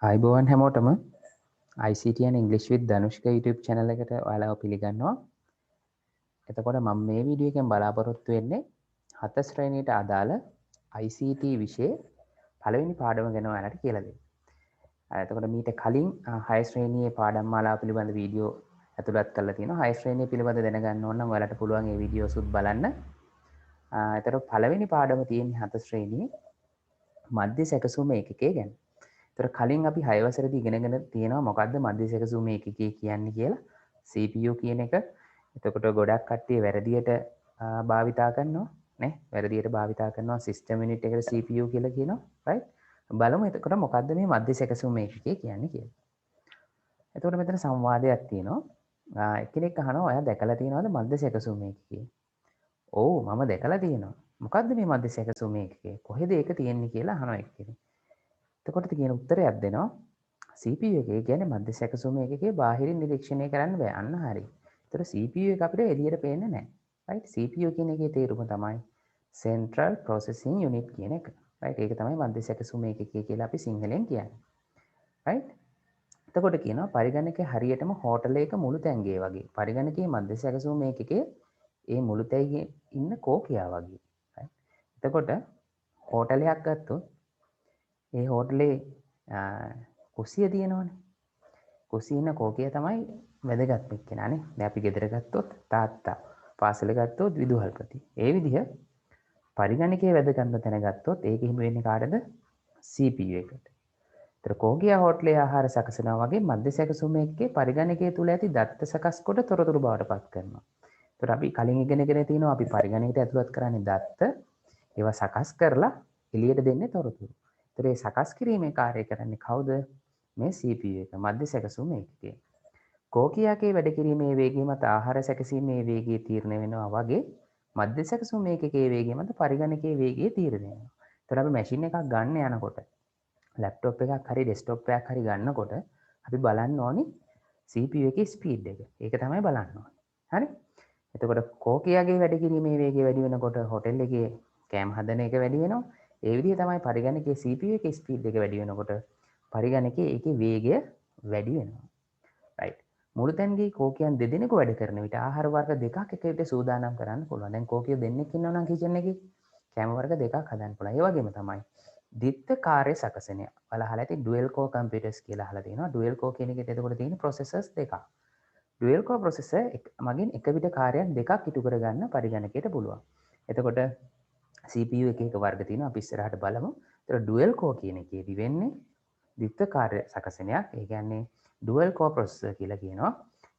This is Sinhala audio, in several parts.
ආයිබෝවන් හැමෝටම ICT and English with Danushka YouTube channel එකට ඔයාලව පිළිගන්නවා. එතකොට මම මේ වීඩියෝ එකෙන් බලාපොරොත්තු වෙන්නේ 7 ශ්‍රේණියට අදාළ ICT විෂයේ පළවෙනි පාඩම ගැන ඔයාලට කියලා දෙන්න. එතකොට මීට කලින් 6 ශ්‍රේණියේ පාඩම් මාලාව පිළිබඳ වීඩියෝ ඇතුළත් කරලා තියෙනවා. 6 ශ්‍රේණිය පිළිබඳ දැනගන්න ඕන නම් ඔයාලට පුළුවන් මේ වීඩියෝස් උත් බලන්න. එතකොට පළවෙනි පාඩම තියෙන්නේ 7 ශ්‍රේණියේ මධ්‍ය සැකසුම ඒකකයේ ගැන. තොර කලින් අපි 6 වසරේදී ඉගෙනගෙන තියෙනවා මොකද්ද මධ්‍ය සැකසුම ඒකකය කියන්නේ කියලා. CPU කියන එක. එතකොට ගොඩක් කට්ටිය වැරදියට භාවිතා කරනවා නේ. වැරදියට භාවිතා කරනවා සිස්ටම් යුනිට් එකට CPU කියලා කියනවා. රයිට්. බලමු එතකොට මොකද්ද මේ මධ්‍ය සැකසුම ඒකකය කියන්නේ කියලා. එතකොට මෙතන සංවාදයක් තියෙනවා. එක්කෙනෙක් අහනවා ඔයා දැකලා තියෙනවද මධ්‍ය සැකසුම ඒකකය? ඔව් මම දැකලා තියෙනවා. මොකද්ද මේ මධ්‍ය සැකසුම ඒකකය? කොහෙද ඒක තියෙන්නේ කියලා අහනවා එක්කෙනෙක්. එතකොට තියෙන උත්තරයක් දෙනවා CPU එකේ කියන්නේ මධ්‍ය සැකසුම එකකේ බාහිරින් නිරීක්ෂණය කරන්න බෑ. අන්න හරි. ඒතර CPU එක අපිට එළියට පේන්නේ නැහැ. right CPU කියන එකේ තේරුම තමයි Central Processing Unit කියන එක. right ඒක තමයි මධ්‍ය සැකසුම එකකේ කියලා අපි සිංහලෙන් කියන්නේ. right එතකොට කියනවා පරිගණකයේ හරියටම හෝටලයක මුළු තැන්ගේ වගේ. පරිගණකයේ මධ්‍ය සැකසුම එකකේ ඒ මුළු තැන්ගේ ඉන්න කෝකියා වගේ. right එතකොට හෝටලයක් ගත්තොත් ඒ හෝටලේ කුස්සිය තියෙනවනේ. කුස්සියේ ඉන්න කෝකිය තමයි වැදගත් එක්කෙනානේ. දැන් අපි ගෙදර ගත්තොත් තාත්තා, පාසල ගත්තොත් විදුහල්පති. ඒ විදිහ පරිගණකයේ වැදගත්ම තැන ගත්තොත් ඒක හිමි වෙන්නේ කාටද? CPU එකට. ඒතර කෝකියා හෝටලේ ආහාර සකසනවා වගේ මධ්‍ය සැකසුම එකේ පරිගණකයේ තුල ඇති දත්ත සකස් කොට තොරතුරු බවට පත් කරනවා. ඒතර අපි කලින් ඉගෙනගෙන තිනවා අපි පරිගණකයට ඇතුළත් කරන්නේ දත්ත. ඒවා සකස් කරලා එළියට දෙන්නේ තොරතුරු. ඒතර ඒ සකස් කිරීමේ කාර්යය කරන්නේ කවුද? මේ CPU එක මධ්‍ය සැකසුම ඒකකය. කෝකියාගේ වැඩ කිරීමේ වේගය මත ආහාර සැකසීමේ වේගය තීරණය වෙනවා වගේ මධ්‍ය සැකසුම ඒකකයේ වේගය මත පරිගණකයේ වේගය තීරණය වෙනවා. ඒතර අපි මැෂින් එකක් ගන්න යනකොට ලැප්ටොප් එකක් හරි ඩෙස්ක්ටොප් එකක් හරි ගන්නකොට අපි බලන්න ඕනි CPU එකේ ස්පීඩ් එක. ඒක තමයි බලන්න ඕනි. හරි? එතකොට කෝකියාගේ වැඩ කිරීමේ වේගය වැඩි වෙනකොට හොටෙල් එකේ කෑම හදන එක වැඩි වෙනවා. ඒ විදිහ තමයි පරිගණකයේ CPU එකේ ස්පීඩ් එක වැඩි වෙනකොට පරිගණකයේ ඒකේ වේගය වැඩි වෙනවා. right මුළු තැන්ගේ කෝකියන් දෙදෙනෙකු වැඩ කරන විට ආහාර වර්ග දෙකක් එක විට සූදානම් කරන්න පුළුවන්. දැන් කෝකිය දෙන්නෙක් ඉන්නවා නම් කිචන් එකේ කෑම වර්ග දෙකක් හදන්න පුළුවන්. ඒ වගේම තමයි ද්විත්ව කාර්ය සකසනය. ඔයාලා අහලා ඇති ඩුවල් කෝ කම්පියුටර්ස් කියලා අහලා තියෙනවා. ඩුවල් කෝ කියන එකේ එතකොට තියෙන ප්‍රොසෙසර්ස් දෙකක්. ඩුවල් කෝ ප්‍රොසෙසර් මගින් එක විට කාර්යයන් දෙකක් ඉටු කරගන්න පරිගණකයට පුළුවන්. එතකොට CPU එක එක වර්ග තියෙනවා. අපි ඉස්සරහට බලමු. ඒතර ඩුවල් කෝ කියන එකේදී වෙන්නේ ද්විත්ව කාර්ය සකසනයක්. ඒ කියන්නේ ඩුවල් කෝ ප්‍රොසෙසර් කියලා කියනවා.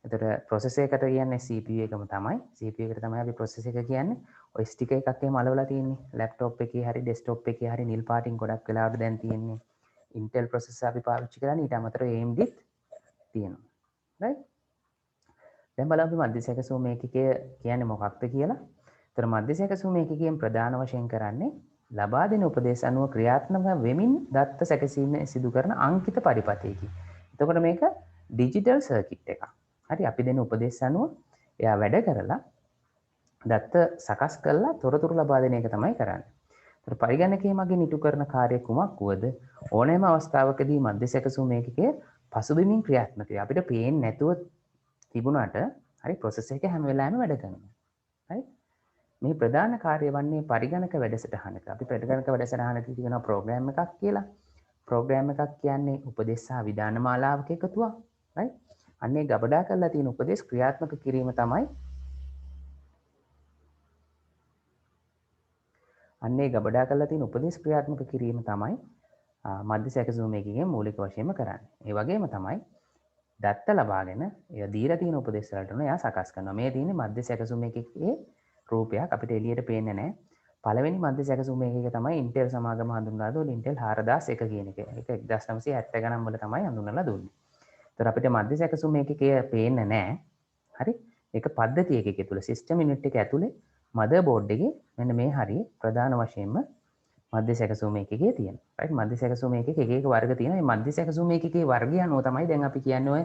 එතකොට ප්‍රොසෙසර් එකට කියන්නේ CPU එකම තමයි. CPU එකට තමයි අපි ප්‍රොසෙසර් එක කියන්නේ. ඔය ස්ටික එකක් එහෙම අලවලා තියෙන්නේ. ලැප්ටොප් එකේ හරි ඩෙස්ක්ටොප් එකේ හරි නිල් පාටින් ගොඩක් වෙලාවට දැන් තියෙන්නේ. Intel ප්‍රොසෙසර් අපි පාවිච්චි කරන්නේ. ඊට අමතරව AMD තියෙනවා. right දැන් බලමු අපි මධ්‍ය සැකසුම ඒකකය කියන්නේ මොකක්ද කියලා. ඒතර මධ්‍ය සැකසුම ඒකකයෙන් ප්‍රධාන වශයෙන් කරන්නේ ලබා දෙන උපදේශ අනුව ක්‍රියාත්මක වෙමින් දත්ත සැකසීම සිදු කරන අංකිත පරිපථයකි. එතකොට මේක ඩිජිටල් සර්කිට් එකක්. හරි අපි දෙන උපදේශ අනුව එයා වැඩ කරලා දත්ත සකස් කරලා තොරතුරු ලබා දෙන එක තමයි කරන්නේ. ඒතර පරිගණකයේ මගින් ඉටු කරන කාර්ය කුමක් වුවද ඕනෑම අවස්ථාවකදී මධ්‍ය සැකසුම ඒකකයේ පසුබිමින් ක්‍රියාත්මක වේ. අපිට පේන්නේ නැතුව තිබුණාට හරි ප්‍රොසෙස් එක හැම වෙලාවෙම වැඩ කරනවා. හරි මේ ප්‍රධාන කාර්යය වන්නේ පරිගණක වැඩසටහනක. අපි පරිගණක වැඩසටහනක කියනවා ප්‍රෝග්‍රෑම් එකක් කියලා. ප්‍රෝග්‍රෑම් එකක් කියන්නේ උපදේශ සහ විධාන මාලාවක එකතුවක්. right අන්නේ ගබඩා කරලා තියෙන උපදේශ ක්‍රියාත්මක කිරීම තමයි මධ්‍ය සැකසුම එකකින් මූලික වශයෙන්ම කරන්නේ. ඒ වගේම තමයි දත්ත ලබාගෙන එය දීලා තියෙන උපදේශ වලට එයා සකස් කරනවා. මේ තියෙන්නේ මධ්‍ය සැකසුම එකකේ රූපයක් අපිට එළියට පේන්නේ නැහැ. පළවෙනි මධ්‍ය සැකසුම එකක තමයි Intel සමාගම හඳුන්වලා දුන්නේ Intel 4001 කියන එක. ඒක 1970 ගණන් වල තමයි හඳුන්වලා දුන්නේ. ඒතර අපිට මධ්‍ය සැකසුම එකකේ පේන්නේ නැහැ. හරි? ඒක පද්ධති එකකේ තුල සිස්ටම් යුනිට් එක ඇතුලේ මදර් බෝඩ් එකේ මෙන්න මේ හරිය ප්‍රධාන වශයෙන්ම මධ්‍ය සැකසුම එකකේ තියෙනවා. right මධ්‍ය සැකසුම එකකේ එක එක වර්ග තියෙනවා. මේ මධ්‍ය සැකසුම එකකේ වර්ගය අනුව තමයි දැන් අපි කියන්නේ ඔය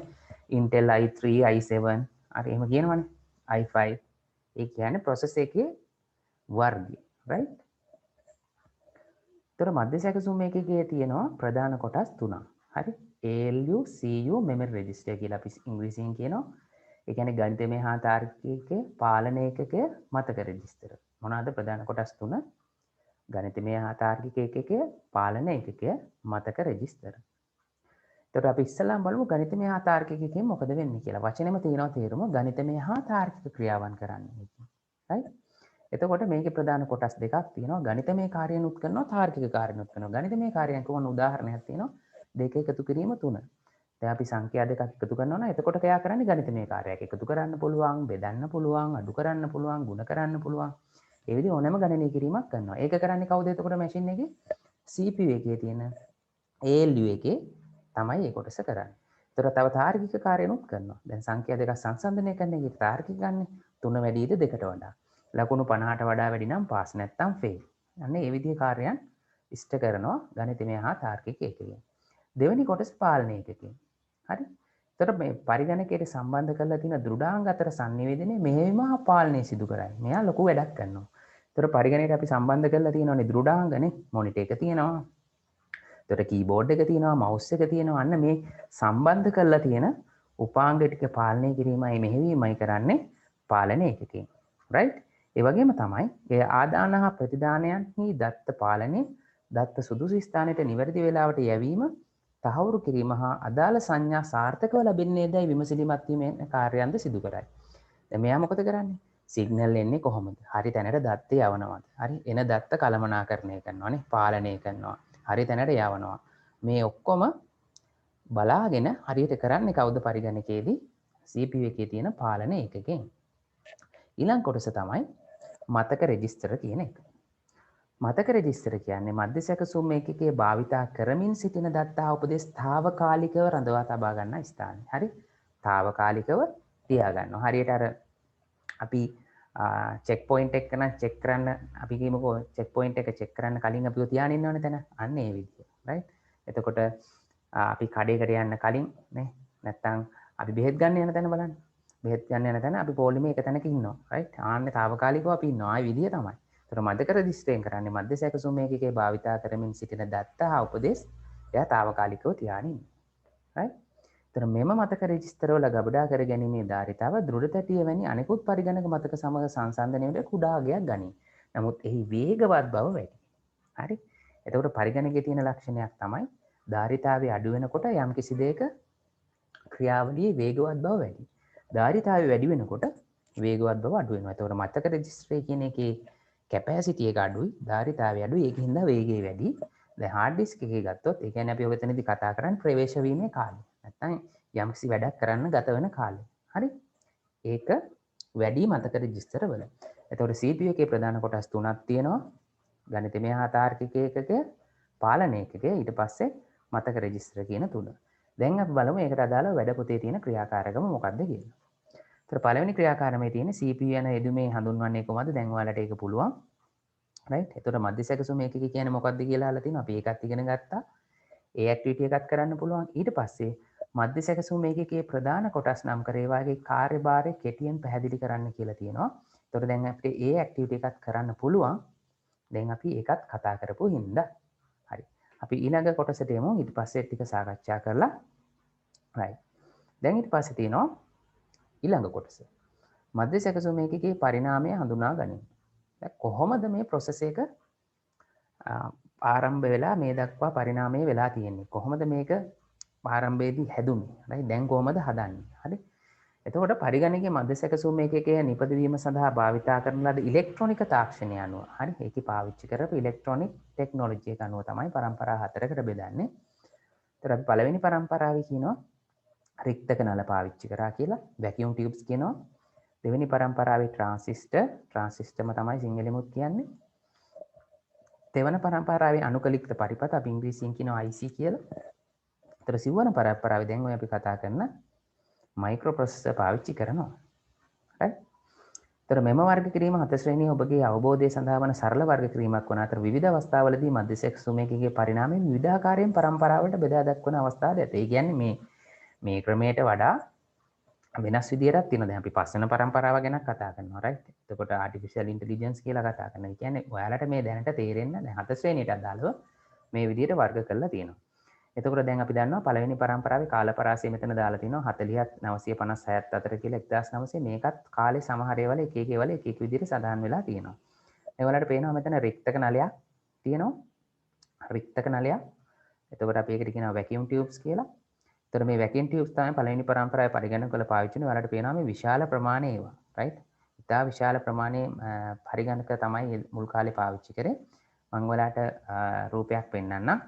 Intel i3 i7 අර එහෙම කියනවනේ i5 ඒ කියන්නේ process එකේ වර්ගය. right ඒතර මධ්‍ය සැකසුම එකකේ තියෙනවා ප්‍රධාන කොටස් තුනක්. හරි. ALU memory register කියලා අපි ඉංග්‍රීසියෙන් කියනවා. ඒ කියන්නේ ගණිතමය හා තාර්කික පාලන ඒකකය මතක රෙජිස්ටර්. මොනවාද ප්‍රධාන කොටස් තුන? ගණිතමය හා තාර්කික ඒකකය, පාලන ඒකකය, මතක රෙජිස්ටර්. එතකොට අපි ඉස්සෙල්ලාම බලමු ගණිතමය හා තාර්කික එකෙන් මොකද වෙන්නේ කියලා. වචනේම තියෙනවා තේරුම ගණිතමය හා තාර්කික ක්‍රියාවන් කරන්නේ. right? එතකොට මේකේ ප්‍රධාන කොටස් දෙකක් තියෙනවා. ගණිතමය කාර්යනුත් කරනවා, තාර්කික කාර්යනුත් කරනවා. ගණිතමය කාර්යයන් කොහොම උදාහරණයක් තියෙනවා. දෙක එකතු කිරීම 3. දැන් අපි සංඛ්‍යා දෙකක් එකතු කරනවා නම් එතකොට කයා කරන්නේ ගණිතමය කාර්යයක්. එකතු කරන්න පුළුවන්, බෙදන්න පුළුවන්, අඩු කරන්න පුළුවන්, ගුණ කරන්න පුළුවන්. ඒ විදිහ ඕනෑම ගණනය කිරීමක් කරනවා. ඒක කරන්නේ කවුද එතකොට මැෂින් එකේ? CPU එකේ තියෙන ALU එකේ තමයි ඒ කොටස කරන්නේ. ඒතර තව තාර්කික කාර්යනුත් කරනවා. දැන් සංඛ්‍යා දෙකක් සංසන්දනය කරන එකේ තාර්කික ගන්න 3 වැඩිද 2ට වඩා. ලකුණු 50ට වඩා වැඩි නම් පාස් නැත්නම් ෆේල්. අන්න ඒ විදිහේ කාර්යයන් ඉෂ්ට කරනවා ගණිතමය හා තාර්කික ඒකකයෙන්. දෙවෙනි කොටස පාලන ඒකකයෙන්. හරි? එතකොට මේ පරිගණකයට සම්බන්ධ කරලා තියෙන දෘඩාංග අතර sannivedanaye මෙහෙම පාලනය සිදු කරයි. මෙයා ලොකු වැඩක් කරනවා. එතකොට පරිගණකයට අපි සම්බන්ධ කරලා තියෙනවානේ දෘඩාංගනේ. මොනිටර් එක තියෙනවා. එතකොට කීබෝඩ් එක තියෙනවා, මවුස් එක තියෙනවා. අන්න මේ සම්බන්ධ කරලා තියෙන උපාංග ටික පාලනය කිරීමයි මෙහෙවීමයි කරන්නේ පාලන ඒකකයෙන්. right? ඒ වගේම තමයි ඒ ආදාන හා ප්‍රතිදානයන්හි දත්ත පාලනය, දත්ත සුදුසු ස්ථානයට නිවැරදි වේලාවට යැවීම, තහවුරු කිරීම හා අදාළ සංඥා සාර්ථකව ලැබෙන්නේදයි විමසිලිමත් වීමේ කාර්යයන්ද සිදු කරයි. දැන් මෙයා මොකද කරන්නේ? සිග්නල් එන්නේ කොහොමද? හරි තැනට දත්ත යවනවාද? හරි එන දත්ත කළමනාකරණය කරනවානේ, පාලනය කරනවා. හරි තැනට යවනවා. මේ ඔක්කොම බලාගෙන හරියට කරන්නේ කවුද පරිගණකයේදී? CPU එකේ තියෙන පාලන ඒකකයෙන්. ඊළඟ කොටස තමයි මතක රෙජිස්ටර් කියන එක. මතක රෙජිස්ටර් කියන්නේ මධ්‍ය සැකසුම් ඒකකයේ භාවිතා කරමින් සිටින දත්තා උපදෙස් తాවකාලිකව රඳවා තබා ගන්න ස්ථානයි. හරි? తాවකාලිකව තියා ගන්නවා. හරියට අර අපි චෙක් පොයින්ට් එක නම් චෙක් කරන්න අපි කියමුකෝ චෙක් පොයින්ට් එක චෙක් කරන්න කලින් අපිව තියාගෙන ඉන්නවනේ තැන. අන්න ඒ විදිහ. right? එතකොට අපි කඩේකට යන්න කලින් නේ නැත්තම් අපි බෙහෙත් ගන්න යන තැන බලන්න. බෙහෙත් ගන්න යන තැන අපි පොලිමේ එක තැනක ඉන්නවා. right? ආන්නේ తాවකාලිකව අපි ඉන්නවා. ආයි විදිය තමයි. ඒතර මතක රෙජිස්ටර් කරන්නේ මධ්‍ය සැකසුම් ඒකකයේ භාවිතා කරමින් සිටින දත්ත හා උපදෙස් එයා తాවකාලිකව තියාගෙන ඉන්නවා. right? ඒතර මෙම මතක රෙජිස්ටර් වල ගබඩා කර ගැනීමේ ධාරිතාව දෘಢ තැටිය වැනි අනෙකුත් පරිගණක මතක සමග සංසන්දනයට කුඩා අගයක් ගනී. නමුත් එහි වේගවත් බව වැඩි. හරි? එතකොට පරිගණකයේ තියෙන ලක්ෂණයක් තමයි ධාරිතාවය අඩු වෙනකොට යම් කිසි දෙයක ක්‍රියාවලියේ වේගවත් බව වැඩි. ධාරිතාවය වැඩි වෙනකොට වේගවත් බව අඩු වෙනවා. එතකොට මතක රෙජිස්ටර් කියන එකේ කැපැසිටි එක අඩුයි, ධාරිතාවය අඩුයි. ඒකින්ද වේගය වැඩි. දැන් හાર્ඩ් ඩිස්ක් එකේ ගත්තොත් ඒ කියන්නේ අපි ඔය එතනදී කතා කරන්නේ ප්‍රවේශ වීමේ කාලය. නැත්නම් යම්කිසි වැඩක් කරන්න ගත වෙන කාලය. හරි? ඒක වැඩි මතක රෙජිස්ටර් වල. එතකොට CPU එකේ ප්‍රධාන කොටස් තුනක් තියෙනවා. ගණිතමය හා තාර්කික ඒකකය, පාලන ඒකකය, ඊට පස්සේ මතක රෙජිස්ටර් කියන තුන. දැන් අපි බලමු ඒකට අදාළව වැඩ පොතේ තියෙන ක්‍රියාකාරකම මොකක්ද කියලා. ඒතර පළවෙනි ක්‍රියාකාරකමේ තියෙන CPU යන යෙදුමේ හඳුන්වන්නේ කොහොමද? දැන් ඔයාලට ඒක පුළුවන්. right? එතකොට මධ්‍ය සැකසුම ඒකක කියන්නේ මොකක්ද කියලා අහලා තිනවා. අපි ඒකත් ඉගෙන ගත්තා. ඒ ඇක්ටිවිටි එකත් කරන්න පුළුවන්. ඊට පස්සේ මධ්‍ය සැකසුම් ඒකකයේ ප්‍රධාන කොටස් නම් කර ඒවාගේ කාර්යභාරය කෙටියෙන් පැහැදිලි කරන්න කියලා තියෙනවා. එතකොට දැන් අපිට ඒ ඇක්ටිවිටි එකත් කරන්න පුළුවන්. දැන් අපි ඒකත් කතා කරපු හින්දා. හරි. අපි ඊළඟ කොටසට යමු. ඊට පස්සේ ටික සාකච්ඡා කරලා right. දැන් ඊට පස්සේ තියෙනවා ඊළඟ කොටස. මධ්‍ය සැකසුම ඒකකයේ පරිණාමය හඳුනා ගැනීම. දැන් කොහොමද මේ process එක ආරම්භ වෙලා මේ දක්වා පරිණාමය වෙලා තියෙන්නේ? කොහොමද මේක ආරම්භයේදී හැදුනේ? right? දැන් කොහොමද හදන්නේ? හරි. එතකොට පරිගණකයේ මධ්‍ය සැකසුම් ඒකකයේ නිපදවීම සඳහා භාවිතා කරන ලද ඉලෙක්ට්‍රොනික තාක්ෂණය අනුව හරි ඒකේ පාවිච්චි කරපු ඉලෙක්ට්‍රොනික ටෙක්නොලොජි එක අනුව තමයි පරම්පරා හතරකට බෙදන්නේ. ඒතර අපි පළවෙනි පරම්පරාවේ කියනවා රික්තක නල පාවිච්චි කරා කියලා, වැකියුම් ටියුබ්ස් කියනවා. දෙවෙනි පරම්පරාවේ ට්‍රාන්සිස්ටර්ම තමයි සිංහලෙමුත් කියන්නේ. තෙවන පරම්පරාවේ අනුකලිත පරිපථ අපි ඉංග්‍රීසියෙන් කියනවා IC කියලා. ඒතර සිව්වන පරම්පරාවේ දැන් ඔය අපි කතා කරන මයික්‍රෝ ප්‍රොසෙසර් පාවිච්චි කරනවා. right? ඒතර මෙම වර්ග කිරීම හත ශ්‍රේණිය ඔබගේ අවබෝධය සඳහා වන සරල වර්ග කිරීමක් වන අතර විවිධ අවස්ථාවලදී මධ්‍ය සැකසුම ඒකකයේ පරිණාමය විවිධාකාරයෙන් පරම්පරාවලට බෙදා දක්වන අවස්ථාද ඇත. ඒ කියන්නේ මේ ක්‍රමයට වඩා වෙනස් විදියටත් තියෙනවා. දැන් අපි පස්වෙනි පරම්පරාව ගැන කතා කරනවා right. එතකොට ආටිෆිෂියල් ඉන්ටෙලිජන්ස් කියලා කතා කරනවා. ඒ කියන්නේ ඔයාලට මේ දැනට තේරෙන්න දැන් හත ශ්‍රේණියට අදාළව මේ විදියට වර්ග කරලා තියෙනවා. එතකොට දැන් අපි දන්නවා පළවෙනි පරම්පරාවේ කාලපරාසය මෙතන දාලා තිනවා 40ත් 956ත් අතර කියලා 1900 මේකත් කාලේ සමහර ඒවල එක එක ඒවල එක එක විදිහට සඳහන් වෙලා තියෙනවා. මේ වලට පේනවා මෙතන රික්තක නලයක් තියෙනවා. රික්තක නලයක්. එතකොට අපි ඒකට කියනවා වැකියුම් ටියුබ්ස් කියලා. එතකොට මේ වැකියුම් ටියුබ්ස් තමයි පළවෙනි පරම්පරාවේ පරිගණක වල පාවිච්චි වෙන. ඔයාලට පේනවා මේ විශාල ප්‍රමාණයේ ඒවා. රයිට්. ඉතා විශාල ප්‍රමාණයේ පරිගණක තමයි මුල් කාලේ පාවිච්චි කරේ. මම ඔයාලට රූපයක් පෙන්නන්නම්.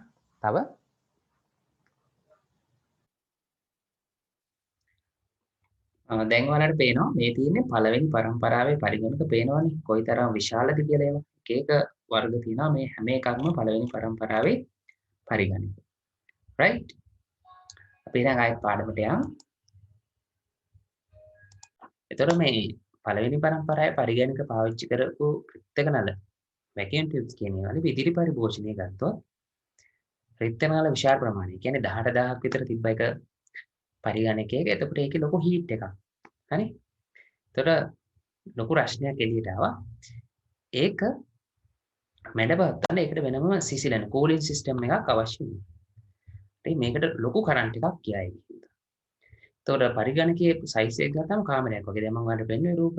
තව දැන් ඔයාලට පේනවා මේ තියෙන්නේ පළවෙනි පරම්පරාවේ පරිගණක පේනවනේ කොයිතරම් විශාලද කියලා ඒවා. එක එක වර්ග තියෙනවා මේ හැම එකක්ම පළවෙනි පරම්පරාවේ පරිගණක. right? අපි දැන් ආයෙත් පාඩමට යමු. එතකොට මේ පළවෙනි පරම්පරාවේ පරිගණක පාවිච්චි කරපු රික්තක නල වැකියුම් ටියුබ්ස් කියන ඒවානේ විදුලි පරිභෝෂණය ගත්තොත් රික්තක නල විශාල ප්‍රමාණය. කියන්නේ 18000ක් විතර තිබ්බ එක පරිගණකයක. එතකොට ඒකේ ලොකු හීට් එකක්. හරි? එතකොට ලොකු රශ්මියක් එළියට ආවා. ඒක මැඩපවත්තන්න ඒකට වෙනම සිසිලන කූලින් සිස්ටම් එකක් අවශ්‍ය වෙනවා. ඉතින් මේකට ලොකු කරන්ට් එකක් ගියා ඒක. එතකොට පරිගණකයේ සයිස් එක ගත්තාම කාමරයක් වගේ. දැන් මම ඔයාලට පෙන්වුවේ රූප.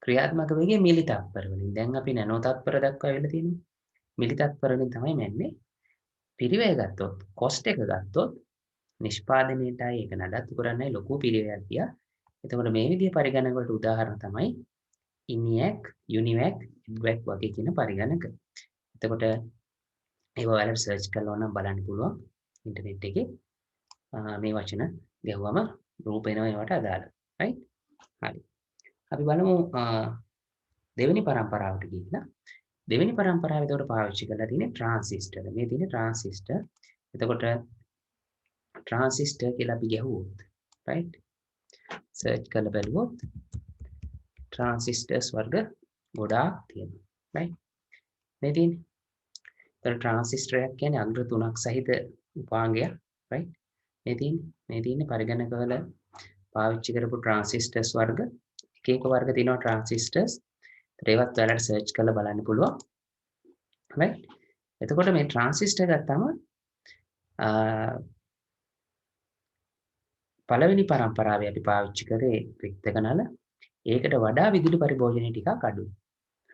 ක්‍රියාත්මක වේගය මිලි තත්පර වලින්. දැන් අපි නැනෝ තත්පර දක්වා වෙලා තියෙනවා. මිලි තත්පර වලින් තමයි මැන්නේ. පිරිවැය ගත්තොත්, කොස්ට් එක ගත්තොත් නිෂ්පාදනයේටයි ඒක නඩත්තු කරන්නයි ලොකු පිරිවැයක් ගියා. එතකොට මේ විදිහේ පරිගණක වලට උදාහරණ තමයි ENIAC, UNIVAC, EDVAC වගේ කියන පරිගණක. එතකොට ඒව ඔයාලට සර්ච් කරලා ඕනම් බලන්න පුළුවන් ඉන්ටර්නෙට් එකේ. මේ වචන ගැහුවම රූප එනවා ඒවට අදාළ. right? හරි. අපි බලමු දෙවෙනි පරම්පරාවට ගිහිල්ලා. දෙවෙනි පරම්පරාව එතකොට පාවිච්චි කරලා තියෙන්නේ ට්‍රාන්සිස්ටර්. මේ තියෙන්නේ ට්‍රාන්සිස්ටර්. එතකොට ට්‍රාන්සිස්ටර් කියලා අපි ගැහුවොත් right? සර්ච් කරලා බලුවොත් ට්‍රාන්සිස්ටර්ස් වර්ග ගොඩාක් තියෙනවා. right? මේ තියෙන්නේ. එතකොට ට්‍රාන්සිස්ටර් එකක් කියන්නේ අග්‍ර 3ක් සහිත උපාංගයක්. right? මේ තියෙන්නේ පරිගණකවල පාවිච්චි කරපු ට්‍රාන්සිස්ටර්ස් වර්ග එක එක වර්ග තියෙනවා ට්‍රාන්සිස්ටර්ස්. ඒවත් ඔයාලට සර්ච් කරලා බලන්න පුළුවන්. right? එතකොට මේ ට්‍රාන්සිස්ටර් ගත්තාම පළවෙනි පරම්පරාවේ අපි පාවිච්චි කරේ රික්තක නල. ඒකට වඩා විදුලි පරිභෝජනය ටිකක් අඩුයි.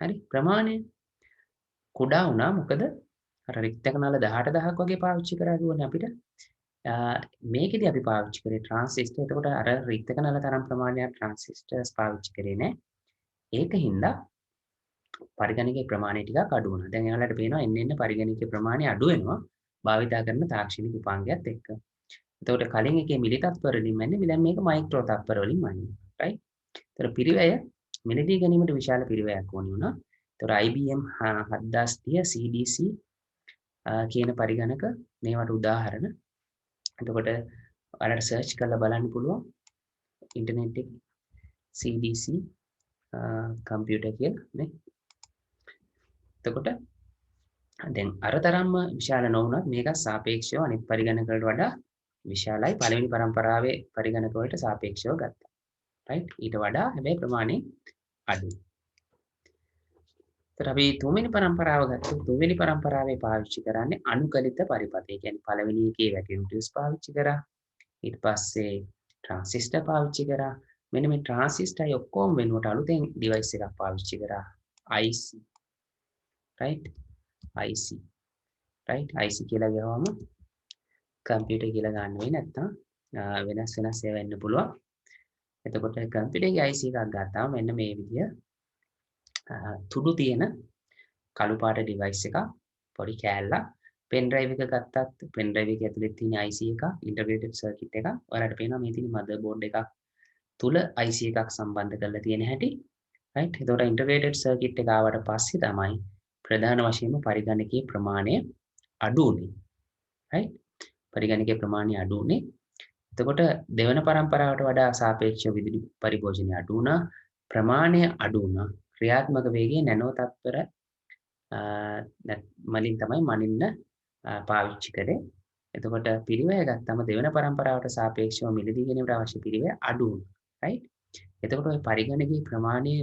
හරි? ප්‍රමාණය කුඩා වුණා. මොකද අර රික්තක නල 18000ක් වගේ පාවිච්චි කරා කියවනේ අපිට. මේකෙදි අපි පාවිච්චි කරේ ට්‍රාන්සිස්ටර්. එතකොට අර රික්තක නල තරම් ප්‍රමාණයක් ට්‍රාන්සිස්ටර්ස් පාවිච්චි කරේ නැහැ. ඒකින්ද පරිගණකයේ ප්‍රමාණය ටිකක් අඩු වුණා. දැන් එයාලට පේනවා එන්න පරිගණකයේ ප්‍රමාණය අඩු වෙනවා භාවිතා කරන තාක්ෂණික උපාංගයත් එක්ක. එතකොට කලින් එකේ මිලි තත්පර වලින් මන්නේ දැන් මේක මයික්‍රෝ තත්පර වලින් මන්නේ. right? එතකොට පිරිවැය මිලදී ගැනීමට විශාල පිරිවැයක් ඕනි වුණා. එතකොට IBM 7030 CDC කියන පරිගණක මේවට උදාහරණ. එතකොට ඔයාලට සර්ච් කරලා බලන්න පුළුවන් ඉන්ටර්නෙට් එකේ CDC කම්පියුටර් කියලා නේ. එතකොට දැන් අර තරම්ම විශාල නොවුනත් මේක සාපේක්ෂව අනිත් පරිගණක වලට වඩා විශාලයි පළවෙනි පරම්පරාවේ පරිගණක වලට සාපේක්ෂව ගත්තා. right? ඊට වඩා හැබැයි ප්‍රමාණය අඩුයි. ඒතර අපි තුන්වෙනි පරම්පරාව ගත්තොත් තුන්වෙනි පරම්පරාවේ පාවිච්චි කරන්නේ අනුකලිත පරිපථ. ඒ කියන්නේ පළවෙනි එකේ වැකියුම් ටියුබ්ස් පාවිච්චි කරා. ඊට පස්සේ ට්‍රාන්සිස්ටර් පාවිච්චි කරා. මෙන්න මේ ට්‍රාන්සිස්ටර් ඔක්කොම වෙනුවට අලුතෙන් ඩිවයිස් එකක් පාවිච්චි කරා. IC. right? IC. right? IC කියලා ගියාම කම්පියුටර් කියලා ගන්න වෙයි නැත්නම් වෙනස් ඒවා වෙන්න පුළුවන්. එතකොට කම්පියුටරේ IC එකක් ගත්තාම මෙන්න මේ විදිය තුඩු තියෙන කළු පාට ඩිවයිස් එකක් පොඩි කෑල්ලක් පෙන් ඩ්‍රයිව් එක ගත්තත් පෙන් ඩ්‍රයිව් එක ඇතුලේ තියෙන IC එක ඉන්ටග්‍රේටඩ් සර්කිට් එක ඔයාලට පේනවා මේ තියෙන මදර් බෝඩ් එකක් තුල IC එකක් සම්බන්ධ කරලා තියෙන හැටි. right? එතකොට ඉන්ටග්‍රේටඩ් සර්කිට් එක ආවට පස්සේ තමයි ප්‍රධාන වශයෙන්ම පරිගණකයේ ප්‍රමාණය අඩු වුනේ. right? පරිගණකයේ ප්‍රමාණය අඩු වුනේ. එතකොට දෙවන පරම්පරාවට වඩා සාපේක්ෂව විදුලි පරිභෝජනය අඩු වුණා. ප්‍රමාණය අඩු වුණා. ක්‍රියාත්මක වේගය නැනෝ තත්පර වලින් තමයි මනින්න පාවිච්චි කරේ. එතකොට පිරිවැය ගත්තම දෙවන පරම්පරාවට සාපේක්ෂව මිලදී ගැනීමට අවශ්‍ය පිරිවැය අඩු වුණා. right? එතකොට ওই පරිගණකයේ ප්‍රමාණය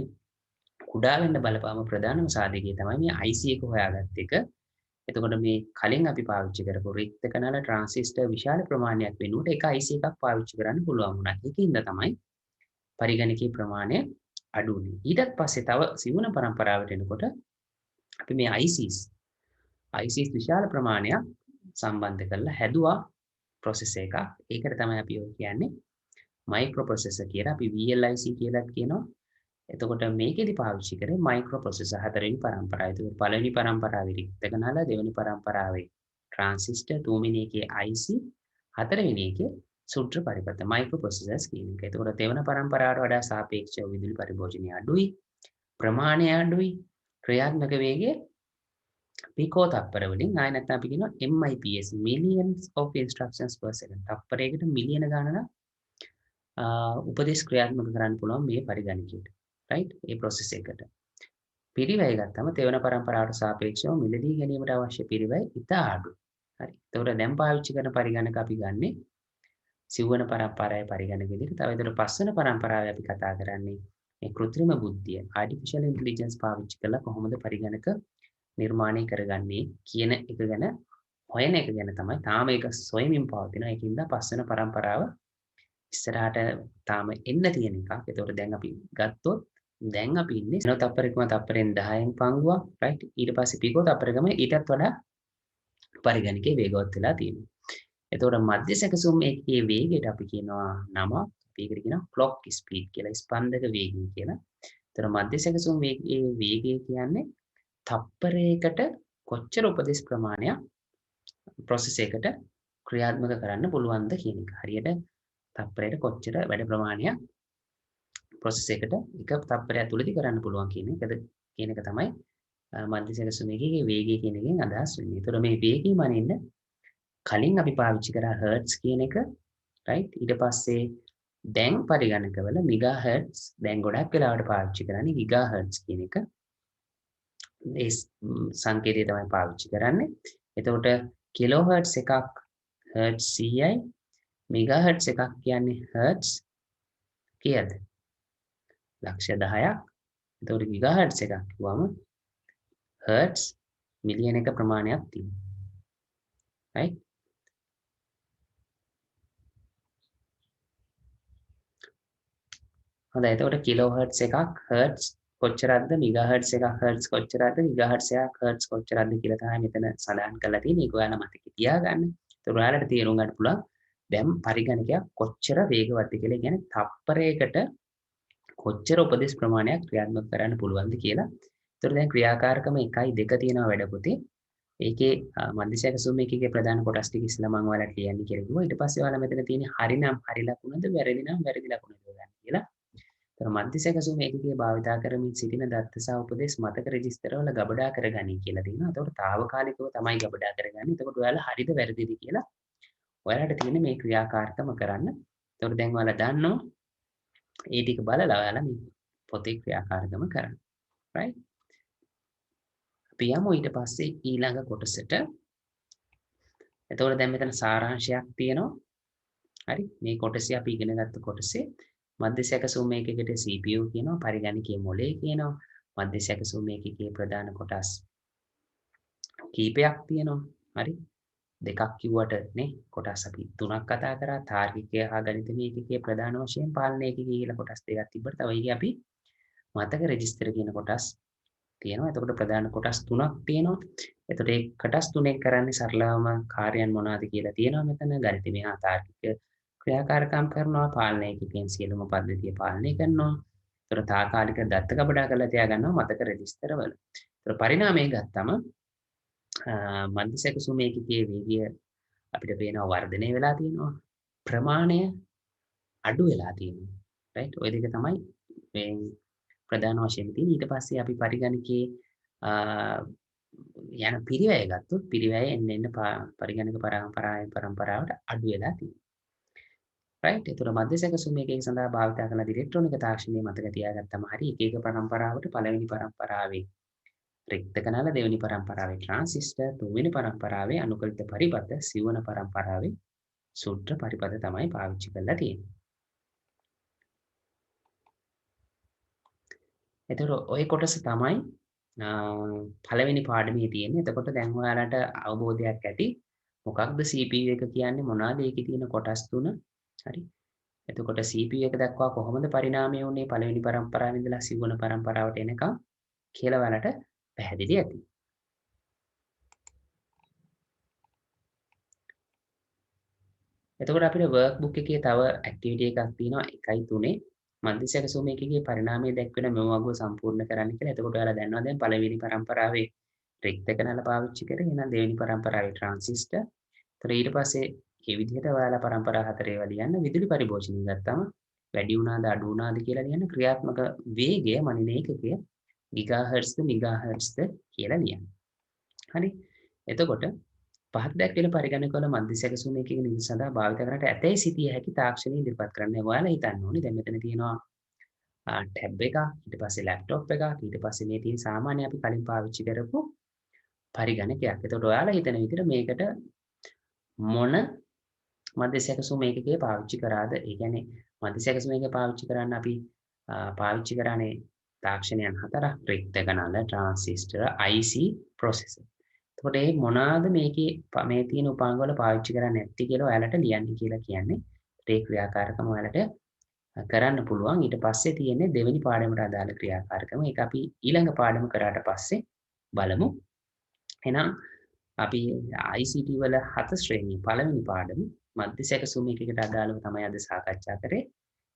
කුඩා වෙන්න බලපාම ප්‍රධානම සාධකය තමයි මේ IC එක හොයාගත්ත එක. එතකොට මේ කලින් අපි පාවිච්චි කරපු රික්ත කණල ට්‍රාන්සිස්ටර් විශාල ප්‍රමාණයක් වෙනුවට එක IC එකක් පාවිච්චි කරන්න පුළුවන් වුණා. ඒකින්ද තමයි පරිගණකීය ප්‍රමාණය අඩු වුණේ. ඊටත් පස්සේ තව සිවුන පරම්පරාවට එනකොට අපි මේ ICs විශාල ප්‍රමාණයක් සම්බන්ධ කරලා හැදුවා ප්‍රොසෙසර් එකක්. ඒකට තමයි අපි ඔය කියන්නේ මයික්‍රෝ ප්‍රොසෙසර් කියලා. අපි VLIC කියලාත් කියනවා. එතකොට මේකෙදි පාවිච්චි කරේ මයික්‍රෝ ප්‍රොසෙසර් හතරවෙනි පරම්පරාව. ඒක පළවෙනි පරම්පරාවේ රික්ත කණල, දෙවෙනි පරම්පරාවේ ට්‍රාන්සිස්ටර්, තුන්වෙනි එකේ IC, හතරවෙනි එකේ සූත්‍ර පරිපථ මයික්‍රෝ ප්‍රොසෙසර්ස් කියන එක. එතකොට දෙවන පරම්පරාවට වඩා සාපේක්ෂව විදුලි පරිභෝජනය අඩුයි, ප්‍රමාණය අඩුයි, ක්‍රියාත්මක වේගය පිකෝ තප්පර වලින් ආය නැත්නම් අපි කියනවා MIPS millions of instructions per second. තප්පරයකට මිලියන ගණනක් උපදේශ ක්‍රියාත්මක කරන්න පුළුවන් මේ පරිගණකයට. right? ඒ process එකට. පිරිවැය ගත්තම තෙවන පරම්පරාවට සාපේක්ෂව මිලදී ගැනීමට අවශ්‍ය පිරිවැය ඉතා අඩුයි. හරි. එතකොට දැන් පාවිච්චි කරන පරිගණක අපි ගන්නෙ සිව්වන පරම්පරාවේ පරිගණක විදිහට. තව ඒතර පස්වන පරම්පරාවේ අපි කතා කරන්නේ මේ කෘත්‍රිම බුද්ධිය, artificial intelligence පාවිච්චි කරලා කොහොමද පරිගණක නිර්මාණය කරගන්නේ කියන එක ගැන හොයන එක ගැන තමයි තාම ඒක සොයමින් පවතිනවා. ඒකින්ද පස්වන පරම්පරාව ඉස්සරහට තාම එන්න තියෙන එකක්. ඒතකොට දැන් අපි ගත්තොත් දැන් අපි ඉන්නේ නෝ තප්පරයකම තප්පරෙන් 10න් පංගුවක් රයිට්. ඊට පස්සේ පිකෝ තප්පරයකම ඊටත් වඩා පරිගණකයේ වේගවත් වෙලා තියෙනවා. එතකොට මධ්‍ය සැකසුම් එකේ වේගයට අපි කියනවා නම ඒකට කියනවා ක්ලොක් ස්පීඩ් කියලා, ස්පන්දක වේගය කියලා. එතකොට මධ්‍ය සැකසුම් වේගයේ වේගය කියන්නේ තප්පරයකට කොච්චර උපදෙස් ප්‍රමාණයක් ප්‍රොසෙස් එකට ක්‍රියාත්මක කරන්න පුළුවන්ද කියන එක. හරියට තප්පරයට කොච්චර වැඩ ප්‍රමාණයක් ප්‍රොසෙස් එකට එක තප්පරයක් තුලදී කරන්න පුළුවන් කියන එක තමයි මධ්‍ය සැකසුමේගේ වේගය කියන එකෙන් අදහස් වෙන්නේ. ඒතර මේ වේගය මනින්න කලින් අපි පාවිච්චි කරා හර්ට්ස් කියන එක රයිට්. ඊට පස්සේ දැන් පරිගණකවල මෙගාහර්ට්ස් දැන් ගොඩක් වෙලාවට පාවිච්චි කරන්නේ ගිගාහර්ට්ස් කියන එක. ඒ සංකේතය තමයි පාවිච්චි කරන්නේ. එතකොට කිලෝහර්ට්ස් එකක් හර්ට්ස් 100යි, මෙගාහර්ට්ස් එකක් කියන්නේ හර්ට්ස් කීයද? ලක්ෂ 10ක්. එතකොට ගිගාහර්ට්ස් එකක් කිව්වම හර්ට්ස් මිලියන එක ප්‍රමාණයක් තියෙනවා. right? හොඳයි. එතකොට කිලෝහර්ට්ස් එකක් හර්ට්ස් කොච්චරක්ද? මෙගාහර්ට්ස් එකක් හර්ට්ස් කොච්චරක්ද? ගිගාහර්ට්ස් එකක් හර්ට්ස් කොච්චරක්ද කියලා තමයි මෙතන සඳහන් කරලා තියෙන්නේ. ඒක ඔයාලා මතක තියාගන්න. ඒතකොට ඔයාලට තේරුම් ගන්න පුළුවන් දැන් පරිගණකයක් කොච්චර වේගවත්ද කියලා. කියන්නේ තප්පරයකට කොච්චර උපදෙස් ප්‍රමාණයක් ක්‍රියාත්මක කරන්න පුළුවන්ද කියලා. ඒතකොට දැන් ක්‍රියාකාරකම 1යි 2 තියෙනවා වැඩ පොතේ. ඒකේ මධ්‍ය සැකසුම් එකේ ප්‍රධාන කොටස් ටික ඉස්සෙල්ලා මම ඔයාලට කියන්න කියලා කිව්වා. ඊට පස්සේ ඔයාලා මෙතන තියෙන හරි නම් හරි ලකුණද වැරදි නම් වැරදි ලකුණද ගන්න කියලා. ඒතර මධ්‍ය සැකසුම් එකකේ භාවිතා කරමින් සිටින දත්ත සහ උපදේශ මතක රෙජිස්ටරවල ගබඩා කරගනි කියලා තියෙනවා. ඒතකොට తాවකාලිකව තමයි ගබඩා කරගන්නේ. එතකොට ඔයාලා හරිද වැරදිද කියලා ඔයාලට තියෙන මේ ක්‍රියාකාරකම කරන්න. ඒතකොට දැන් ඔයාලා දන්නවා ඒ ටික බලලා ඔයාලා මේ පොතේ ක්‍රියාකාරකම කරන්න. right? අපි යමු ඊට පස්සේ ඊළඟ කොටසට. එතකොට දැන් මෙතන සාරාංශයක් තියෙනවා. හරි. මේ කොටසේ අපි ඉගෙන ගත්ත කොටසේ මධ්‍ය සැකසුම් එකකට CPU කියනවා, පරිගණකීය මොලේ කියනවා. මධ්‍ය සැකසුම් එකකේ ප්‍රධාන කොටස් කීපයක් තියෙනවා. හරි. දෙකක් කිව්වට නේ කොටස් අපි තුනක් කතා කරා. තාර්කිකය හා ගණිතමය එකකේ ප්‍රධාන වශයෙන් පාලන එකකේ කියලා කොටස් දෙකක් තිබ්බට තව එකේ අපි මතක රෙජිස්ටර් කියන කොටස් තියෙනවා. එතකොට ප්‍රධාන කොටස් තුනක් තියෙනවා. එතකොට ඒ කොටස් තුනෙන් කරන්නේ සරලවම කාර්යයන් මොනවාද කියලා තියෙනවා මෙතන. ගණිතමය හා තාර්කික ක්‍රියාකාරකම් කරනවා, පාලන ඒකකයන් සියලුම පද්ධතිය පාලනය කරනවා. එතකොට තාකාලික දත්ත ගබඩා කරලා තියාගන්නවා මතක රෙජිස්ටර් වල. එතකොට පරිණාමය ගත්තම මධ්‍ය සැකසුම් ඒකකයේ වේගය අපිට පේනවා වර්ධනය වෙලා තියෙනවා. ප්‍රමාණය අඩු වෙලා තියෙනවා. right? ඔය දෙක තමයි මේ ප්‍රධාන වශයෙන් තියෙන්නේ. ඊට පස්සේ අපි පරිගණකයේ යන පිරිවැය ගත්තොත් පිරිවැය එන්න පරිගණක පරම්පරාවට අඩු වෙලා තියෙනවා. right? ඒතර මධ්‍ය සැකසුම් එකක සඳහා භාවිත කරන ඉලෙක්ට්‍රොනික තාක්ෂණය මතක තියාගත්තම හරි එක එක පරම්පරාවට පළවෙනි පරම්පරාවේ රික්ත කණල, දෙවෙනි පරම්පරාවේ ට්‍රාන්සිස්ටර්, තුන්වෙනි පරම්පරාවේ අනුකලිත පරිපථ, සිව්වන පරම්පරාවේ සූත්‍ර පරිපථ තමයි පාවිච්චි කරලා තියෙන්නේ. එතකොට ওই කොටස තමයි පළවෙනි පාඩමේ තියෙන්නේ. එතකොට දැන් ඔයාලට අවබෝධයක් ඇති. මොකක්ද CPU එක කියන්නේ මොනවාද ඒකේ තියෙන කොටස් තුන. හරි. එතකොට CPU එක දක්වා කොහොමද පරිණාමය වුනේ පළවෙනි පරම්පරාවේ ඉඳලා සිවුවන පරම්පරාවට එනකම් කියලා ඔයාලට පැහැදිලි ඇති. එතකොට අපිට වර්ක් බුක් එකේ තව ඇක්ටිවිටි එකක් තියෙනවා 1.3 මධ්‍ය සැකසුම එකකේ පරිණාමය දැක්වෙන මෙම වගුව සම්පූර්ණ කරන්න කියලා. එතකොට ඔයාලා දන්නවා දැන් පළවෙනි පරම්පරාවේ රික්තක නල පාවිච්චි කරේ. එහෙනම් දෙවෙනි පරම්පරාවේ ට්‍රාන්සිස්ටර්. ඒතර ඊට පස්සේ මේ විදිහට ඔයාලා පරම්පරා 4 ඒවා ලියන්න. විදුලි පරිභෝජනය ගත්තම වැඩි වුණාද අඩු වුණාද කියලා ලියන්න. ක්‍රියාත්මක වේගය මනින ඒකකය ගිගාහර්ට්ස්ද මෙගාහර්ට්ස්ද කියලා ලියන්න. හරි. එතකොට පහත දැක්වෙන පරිගණකවල මධ්‍ය සැකසුම එකක නිවස සඳහා භාවිත කරන්නට ඇතැයි සිටිය හැකි තාක්ෂණය ඉදිරිපත් කරන්න. ඔයාලා හිතන්න ඕනේ දැන් මෙතන තියෙනවා ටැබ් එකක්, ඊට පස්සේ ලැප්ටොප් එකක්, ඊට පස්සේ මේ තියෙන සාමාන්‍ය අපි කලින් පාවිච්චි කරපු පරිගණකයක්. එතකොට ඔයාලා හිතන විදිහට මේකට මොන මධ්‍ය සැකසුම ඒකකයේ පාවිච්චි කරාද? ඒ කියන්නේ මධ්‍ය සැකසුම එකක පාවිච්චි කරන්න අපි පාවිච්චි කරන්නේ තාක්ෂණයන් හතරක්. රික්තක නල, ට්‍රාන්සිස්ටර්, IC, ප්‍රොසෙසර්. එතකොට මේ මොනවාද මේකේ මේ තියෙන උපාංග වල පාවිච්චි කරන්නේ නැති කියලා ඔයාලට ලියන්න කියලා කියන්නේ. ඒ ක්‍රියාකාරකම ඔයාලට කරන්න පුළුවන්. ඊට පස්සේ තියෙන්නේ දෙවෙනි පාඩමට අදාළ ක්‍රියාකාරකම. ඒක අපි ඊළඟ පාඩම කරාට පස්සේ බලමු. එහෙනම් අපි ICT වල 7 ශ්‍රේණිය පළවෙනි පාඩම මධ්‍ය සැකසුම එකකට අදාළව තමයි අද සාකච්ඡා කරේ.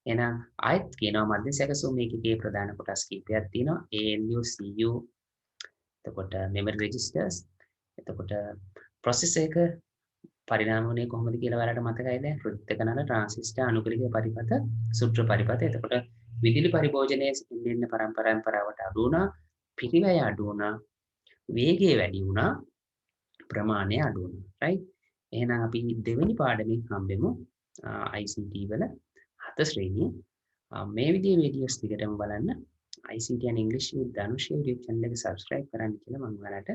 එහෙනම් ආයෙත් කියනවා මධ්‍ය සැකසුම එකකේ ප්‍රධාන කොටස් කිහිපයක් තියෙනවා. ALU, CU, එතකොට memory registers, එතකොට processor එක පරිණාම වුණේ කොහොමද කියලා ඔයාලට මතකයිද? රික්තක නල, ට්‍රාන්සිස්ටර්, අනුකූලික පරිපථ, සූත්‍ර පරිපථ. එතකොට විදුලි පරිභෝජනයේ ඉන්න පරම්පරාවට අඩු වුණා, පිරිවැය අඩු වුණා, වේගය වැඩි වුණා, ප්‍රමාණය අඩු වුණා. right? එහෙනම් අපි දෙවෙනි පාඩමෙන් හම්බෙමු ICT වල 7 ශ්‍රේණිය. මේ විදිහේ වීඩියෝස් ටිකටම බලන්න ICT and English with Dhanush YouTube channel එක subscribe කරන්න කියලා මම ඔයාලට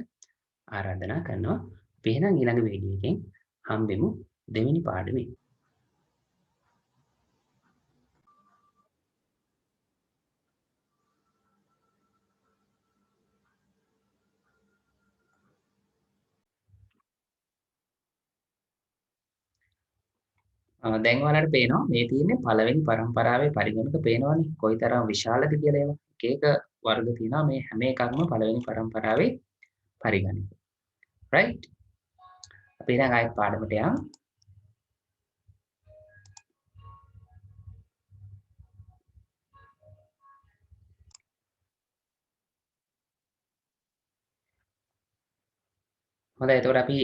ආරාධනා කරනවා. අපි එහෙනම් ඊළඟ වීඩියෝ එකෙන් හම්බෙමු දෙවෙනි පාඩමේ. දැන් ඔයාලට පේනවා මේ තියෙන්නේ පළවෙනි පරම්පරාවේ පරිගණක පේනවනේ කොයිතරම් විශාලද කියලා ඒවා. එක එක වර්ග තියෙනවා මේ හැම එකක්ම පළවෙනි පරම්පරාවේ පරිගණක. right? අපි දැන් ආයෙත් පාඩමට යමු. හොඳයි එතකොට අපි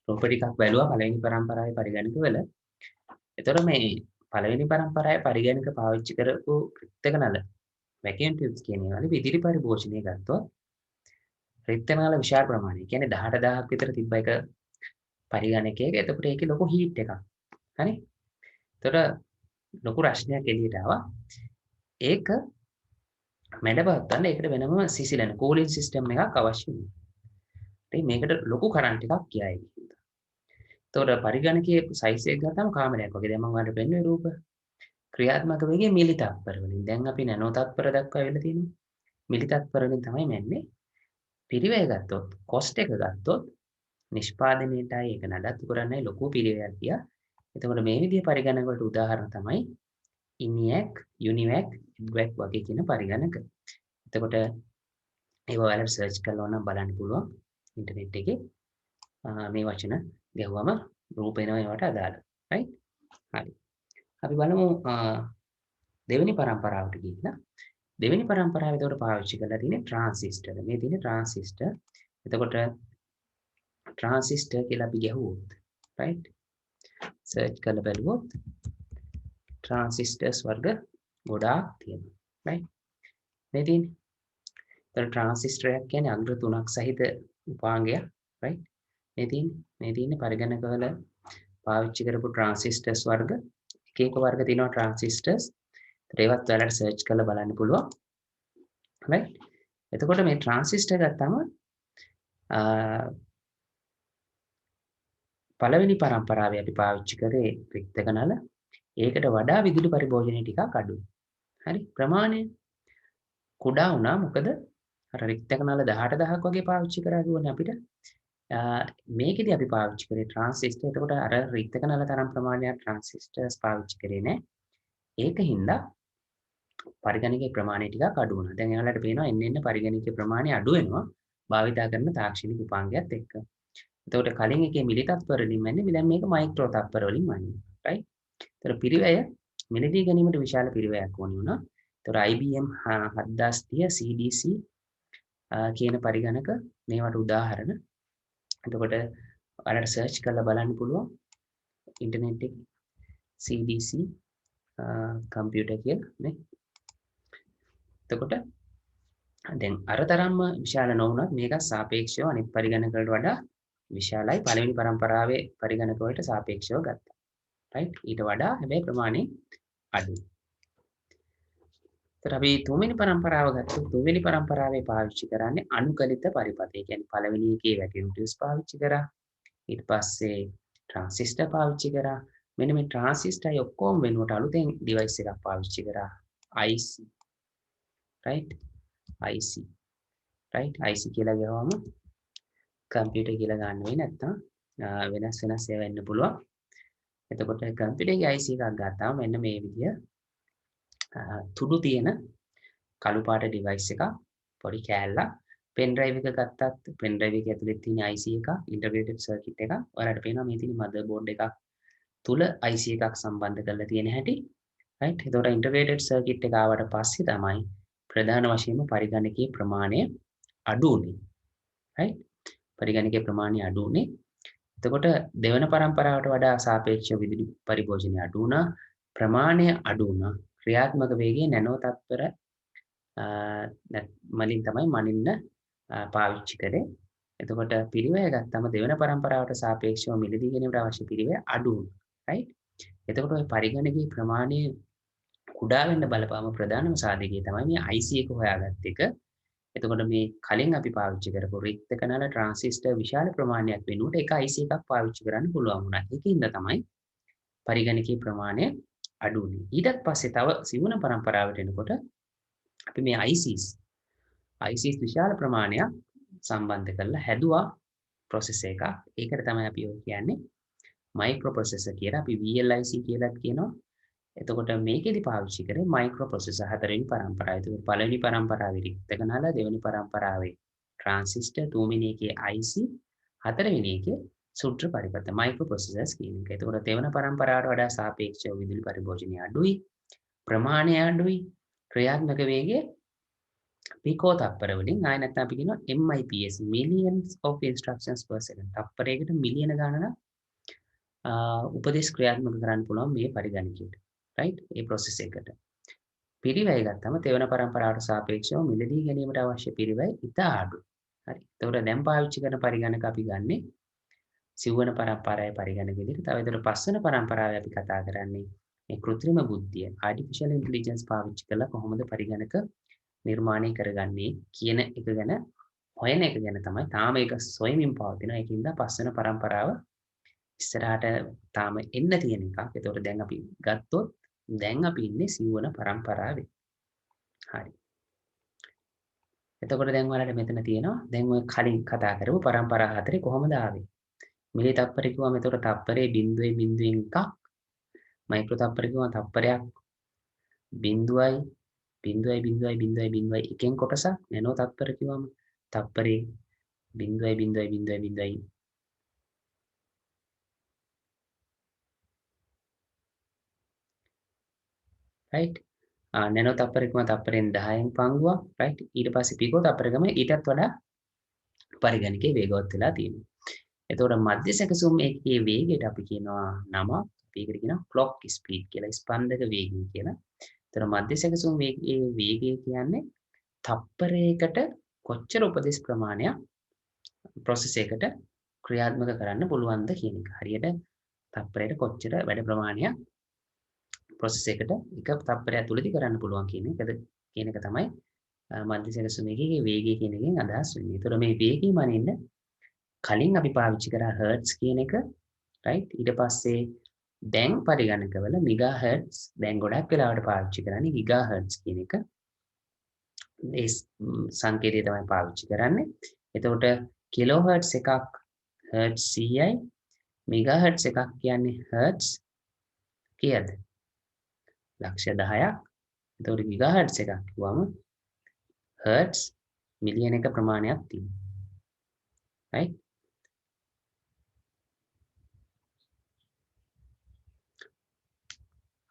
රූප ටිකක් බැලුවා පළවෙනි පරම්පරාවේ පරිගණක වල. එතකොට මේ පළවෙනි පරම්පරාවේ පරිගණක පාවිච්චි කරපු රික්තක නල වැකියුම් ටියුබ්ස් කියන ඒවානේ විදුලි පරිභෝජනය ගත්තොත් රික්තක නල විශාල ප්‍රමාණයක්. කියන්නේ 18000ක් විතර තිබ්බ එක පරිගණකයක. එතකොට ඒකේ ලොකු හීට් එකක්. හරි? එතකොට ලොකු රශ්මියක් එළියට ආවා. ඒක මැඩපවත්වන්න ඒකට වෙනම සිසිලන කූලින් සිස්ටම් එකක් අවශ්‍ය වෙනවා. ඉතින් මේකට ලොකු කරන්ට් එකක් ගියා ඒක. එතකොට පරිගණකයේ සයිස් එක ගත්තාම කාමරයක් වගේ. දැන් මම ඔයාලට පෙන්වුවේ රූප ක්‍රියාත්මක වේගය මිලි තත්පර වලින්. දැන් අපි නැනෝ තත්පර දක්වා වෙලා තියෙනවා. මිලි තත්පර වලින් තමයි මැන්නේ. පිරිවැය ගත්තොත්, කොස්ට් එක ගත්තොත් නිෂ්පාදනයේටයි ඒක නඩත්තු කරන්නයි ලොකු පිරිවැයක් ගියා. එතකොට මේ විදිහේ පරිගණක වලට උදාහරණ තමයි ENIAC, UNIVAC, EDVAC වගේ කියන පරිගණක. එතකොට ඒව ඔයාලට සර්ච් කරලා ඕනම් බලන්න පුළුවන් ඉන්ටර්නෙට් එකේ. මේ වචන ගැහුවම රූප එනවා ඒවට අදාළ. right? හරි. අපි බලමු දෙවෙනි පරම්පරාවට ගිහින්. දෙවෙනි පරම්පරාවේ එතකොට පාවිච්චි කරලා තියෙන්නේ ට්‍රාන්සිස්ටර්. මේ තියෙන්නේ ට්‍රාන්සිස්ටර්. එතකොට ට්‍රාන්සිස්ටර් කියලා අපි ගැහුවොත් right? සර්ච් කරලා බලුවොත් ට්‍රාන්සිස්ටර්ස් වර්ග ගොඩාක් තියෙනවා. right? මේ තියෙන්නේ. එතකොට ට්‍රාන්සිස්ටරයක් කියන්නේ අග්‍ර තුනක් සහිත උපාංගයක්. right? මේ තියෙන්නේ පරිගණකවල පාවිච්චි කරපු ට්‍රාන්සිස්ටර්ස් වර්ග එක එක වර්ග තියෙනවා ට්‍රාන්සිස්ටර්ස්. ඒවත් ඔයාලට සර්ච් කරලා බලන්න පුළුවන්. right? එතකොට මේ ට්‍රාන්සිස්ටර් ගත්තම පළවෙනි පරම්පරාවේ අපි පාවිච්චි කරේ රික්තක නල. ඒකට වඩා විදුලි පරිභෝජනය ටිකක් අඩුයි. හරි? ප්‍රමාණය කුඩා වුණා මොකද අර රික්ත කණාල 18000ක් වගේ පාවිච්චි කරා කියවනේ අපිට. මේකෙදි අපි පාවිච්චි කරේ ට්‍රාන්සිස්ටර්. එතකොට අර රික්ත කණාල තරම් ප්‍රමාණයක් ට්‍රාන්සිස්ටර්ස් පාවිච්චි කරේ නැහැ. ඒකින්ද පරිගණකයේ ප්‍රමාණය ටිකක් අඩු වුණා. දැන් එයාලට පේනවා එන්න පරිගණකයේ ප්‍රමාණය අඩු වෙනවා භාවිතා කරන තාක්ෂණික උපාංගයත් එක්ක. එතකොට කලින් එකේ මිලි තත්පර වලින් මන්නේ දැන් මේක මයික්‍රෝ තත්පර වලින් මන්නේ. රයිට්. එතකොට පිරිවැය මිලදී ගැනීමට විශාල පිරිවැයක් ඕනි වුණා. එතකොට IBM 7030 CDC කියන පරිගණක මේවට උදාහරණ. එතකොට ඔයාලට සර්ච් කරලා බලන්න පුළුවන් ඉන්ටර්නෙට් එකේ CDC කම්පියුටර් කියලා නේ. එතකොට දැන් අර තරම්ම විශාල නොවුනත් මේක සාපේක්ෂව අනිත් පරිගණක වලට වඩා විශාලයි. පළවෙනි පරම්පරාවේ පරිගණක වලට සාපේක්ෂව ගත්තා. රයිට්. ඊට වඩා හැබැයි ප්‍රමාණය අඩුයි. ඒතර අපි තුන්වෙනි පරම්පරාව ගත්තොත් තුන්වෙනි පරම්පරාවේ පාවිච්චි කරන්නේ අනුකලිත පරිපථය. කියන්නේ පළවෙනි එකේ වැකියුම් ටියුබ්ස් පාවිච්චි කරා. ඊට පස්සේ ට්‍රාන්සිස්ටර් පාවිච්චි කරා. මෙන්න මේ ට්‍රාන්සිස්ටර්යි ඔක්කොම වෙනුවට අලුතෙන් ඩිවයිස් එකක් පාවිච්චි කරා. IC. right IC right IC කියලා ගහවම කම්පියුටර් කියලා ගන්න වෙයි නැත්නම් වෙනස් ඒවා වෙන්න පුළුවන්. එතකොට කම්පියුටරේ IC එකක් ගත්තාම මෙන්න මේ විදිය තුඩු තියෙන කළු පාට ඩිවයිස් එකක් පොඩි කෑල්ලක් පෙන් ඩ්‍රයිව් එක ගත්තත් පෙන් ඩ්‍රයිව් එක ඇතුලේ තියෙන IC එක ඉන්ටග්‍රේටඩ් සර්කිට් එක ඔයාලට පේනවා මේ තියෙන මදර් බෝඩ් එකක් තුල IC එකක් සම්බන්ධ කරලා තියෙන හැටි right එතකොට ඉන්ටග්‍රේටඩ් සර්කිට් එක ආවට පස්සේ තමයි ප්‍රධාන වශයෙන්ම පරිගණකයේ ප්‍රමාණය අඩු උනේ right පරිගණකයේ ප්‍රමාණය අඩු උනේ එතකොට දෙවන පරම්පරාවට වඩා සාපේක්ෂව විදුලි පරිභෝජනය අඩු වුණා ප්‍රමාණය අඩු වුණා ක්‍රියාත්මක වේගය නැනෝ තත්පර මලින් තමයි මනින්න පාවිච්චි කරේ එතකොට පිරිවැය ගත්තම දෙවන පරම්පරාවට සාපේක්ෂව මිලදී ගැනීමට අවශ්‍ය පිරිවැය අඩු වුණා right එතකොට ওই පරිගණකයේ ප්‍රමාණය කුඩා වෙන්න බලපාම ප්‍රධානම සාධකය තමයි මේ IC එක හොයාගත්ත එක. එතකොට මේ කලින් අපි පාවිච්චි කරපු රික්ත කණාල ට්‍රාන්සිස්ටර් විශාල ප්‍රමාණයක් වෙනුවට එක IC එකක් පාවිච්චි කරන්න පුළුවන් වුණා. ඒකින්ද තමයි පරිගණකයේ ප්‍රමාණය අඩු වුනේ. ඊටත් පස්සේ තව සිවුන පරම්පරාවට එනකොට අපි මේ ICs විශාල ප්‍රමාණයක් සම්බන්ධ කරලා හැදුවා process එකක්. ඒකට තමයි අපි කියන්නේ මයික්‍රෝ ප්‍රොසෙසර් කියලා. අපි VLIC කියලා කියනවා. එතකොට මේකෙදි පාවිච්චි කරේ මයික්‍රෝ ප්‍රොසෙසර් හතරවෙනි පරම්පරාව. ඒක පළවෙනි පරම්පරාවේ රික්ත කණාල, දෙවෙනි පරම්පරාවේ ට්‍රාන්සිස්ටර්, තුන්වෙනි එකේ IC, හතරවෙනි එකේ සූත්‍ර පරිපථ මයික්‍රෝ ප්‍රොසෙසර්ස් කියන එක. එතකොට දෙවන පරම්පරාවට වඩා සාපේක්ෂව විදුලි පරිභෝජනය අඩුයි, ප්‍රමාණය අඩුයි, ක්‍රියාත්මක වේගය පිකෝ තප්පර වලින් ආය නැත්නම් අපි කියනවා MIPS millions of instructions per second. තප්පරයකට මිලියන ගණනක් උපදේශ ක්‍රියාත්මක කරන්න පුළුවන් මේ පරිගණකයට. right ඒ process එකට පිරිවැය ගත්තම තෙවන පරම්පරාවට සාපේක්ෂව මිලදී ගැනීමට අවශ්‍ය පිරිවැය ඉතා අඩුයි. හරි. එතකොට දැන් පාවිච්චි කරන පරිගණක අපි ගන්නේ සිව්වන පරම්පරාවේ පරිගණක විදිහට. තව ඒතර පස්වන පරම්පරාවේ අපි කතා කරන්නේ මේ කෘත්‍රිම බුද්ධිය artificial intelligence පාවිච්චි කරලා කොහොමද පරිගණක නිර්මාණය කරගන්නේ කියන එක ගැන හොයන එක ගැන තමයි තාම ඒක සොයමින් පවතිනවා. ඒකින්ද පස්වන පරම්පරාව ඉස්සරහට තාම එන්න තියෙන එකක්. ඒතකොට දැන් අපි ගත්තොත් දැන් අපි ඉන්නේ සිව්වන පරම්පරාවේ. හරි. එතකොට දැන් ඔයාලට මෙතන තියෙනවා දැන් ඔය කලින් කතා කරපු පරම්පරා හතරේ කොහොමද ආවේ? මිලි තප්පරේ කිව්වම එතකොට තප්පරේ 0.01ක් මයික්‍රෝ තප්පරේ කිව්වම තප්පරයක් 0.0.0.0.1 කොටසක් නැනෝ තප්පර කිව්වම තප්පරේ 0.0.0.0 right නැනෝ තප්පරයකම තප්පරෙන් 10න් පංගුවක් right ඊට පස්සේ පිකෝ තප්පරයකම ඊටත් වඩා පරිගණකයේ වේගවත් වෙලා තියෙනවා. එතකොට මධ්‍ය සැකසුම් එකේ වේගයට අපි කියනවා නම අපි ඒකට කියනවා clock speed කියලා ස්පන්දක වේගය කියලා. එතකොට මධ්‍ය සැකසුම් වේගයේ වේගය කියන්නේ තප්පරයකට කොච්චර උපදේශ ප්‍රමාණයක් process එකකට ක්‍රියාත්මක කරන්න පුළුවන්ද කියන එක. හරියට තප්පරයට කොච්චර වැඩ ප්‍රමාණයක් process එකට එක තප්පරයක් තුලදී කරන්න පුළුවන් කියන එක තමයි මධ්‍ය සැකසුම් එකේ වේගය කියන එකෙන් අදහස් වෙන්නේ. ඒතර මේ වේගය මනින්න කලින් අපි පාවිච්චි කරා hertz කියන එක right ඊට පස්සේ දැන් පරිගණකවල megahertz දැන් ගොඩක් වෙලාවට පාවිච්චි කරන්නේ gigahertz කියන එක. ඒ සංකේතය තමයි පාවිච්චි කරන්නේ. එතකොට කිලෝහර්ට්ස් එකක් හර්ට්ස් 100යි මෙගාහර්ට්ස් එකක් කියන්නේ හර්ට්ස් කීයද? ලක්ෂ 10ක්. එතකොට ගිගාහර්ට්ස් එකක් කිව්වම හර්ට්ස් මිලියන එක ප්‍රමාණයක් තියෙනවා. right?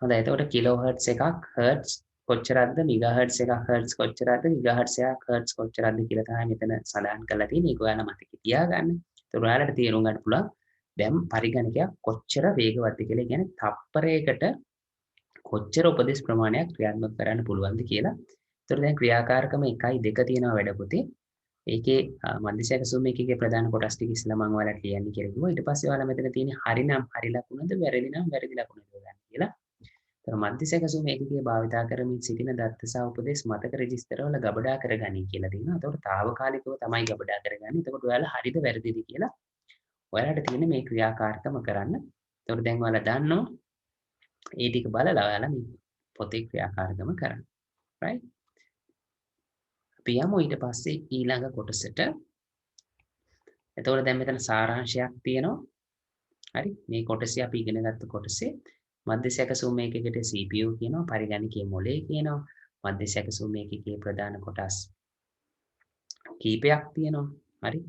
හොඳයි. එතකොට කිලෝහර්ට්ස් එකක් හර්ට්ස් කොච්චරක්ද? මෙගාහර්ට්ස් එකක් හර්ට්ස් කොච්චරක්ද? ගිගාහර්ට්ස් එකක් හර්ට්ස් කොච්චරක්ද කියලා තමයි මෙතන සඳහන් කරලා තියෙන්නේ. ඒක ඔයාලා මතකේ තියාගන්න. එතකොට ඔයාලට තේරුම් ගන්න පුළුවන් දැන් පරිගණකයක් කොච්චර වේගවත්ද කියලා. කියන්නේ තප්පරයකට කොච්චර උපදෙස් ප්‍රමාණයක් ක්‍රියාත්මක කරන්න පුළුවන්ද කියලා. එතකොට දැන් ක්‍රියාකාරකම 1යි 2 තියෙනවා වැඩ පොතේ. ඒකේ මධ්‍යස්ථ සැකසුම එකකේ ප්‍රධාන කොටස් ටික ඉස්සලා මම ඔයාලට ලියන්න කියලා කිව්වා. ඊට පස්සේ ඔයාලා මෙතන තියෙන හරි නම් හරි ලකුණද වැරදි නම් වැරදි ලකුණද ගන්න කියලා. ඒතර මධ්‍යස්ථ සැකසුම එකකේ භාවිතා කරමින් සිටින දත්ත සහ උපදේශ මතක රෙජිස්ටරවල ගබඩා කරගනී කියලා තියෙනවා. එතකොට తాවකාලිකව තමයි ගබඩා කරගන්නේ. එතකොට ඔයාලා හරිද වැරදිද කියලා ඔයාලට තියෙන මේ ක්‍රියාකාරකම කරන්න. එතකොට දැන් ඔයාලා දන්නවා ඒ ටික බලලා ඔයාලා මේ පොතේ ක්‍රියාකාරකම කරන්න. right? අපි යමු ඊට පස්සේ ඊළඟ කොටසට. එතකොට දැන් මෙතන සාරාංශයක් තියෙනවා. හරි? මේ කොටසේ අපි ඉගෙන ගත්ත කොටසේ මධ්‍යස්ථ සැකසුම එකකට CPU කියනවා, පරිගණකීය මොලේ කියනවා. මධ්‍යස්ථ සැකසුම එකකේ ප්‍රධාන කොටස් කීපයක් තියෙනවා. හරි?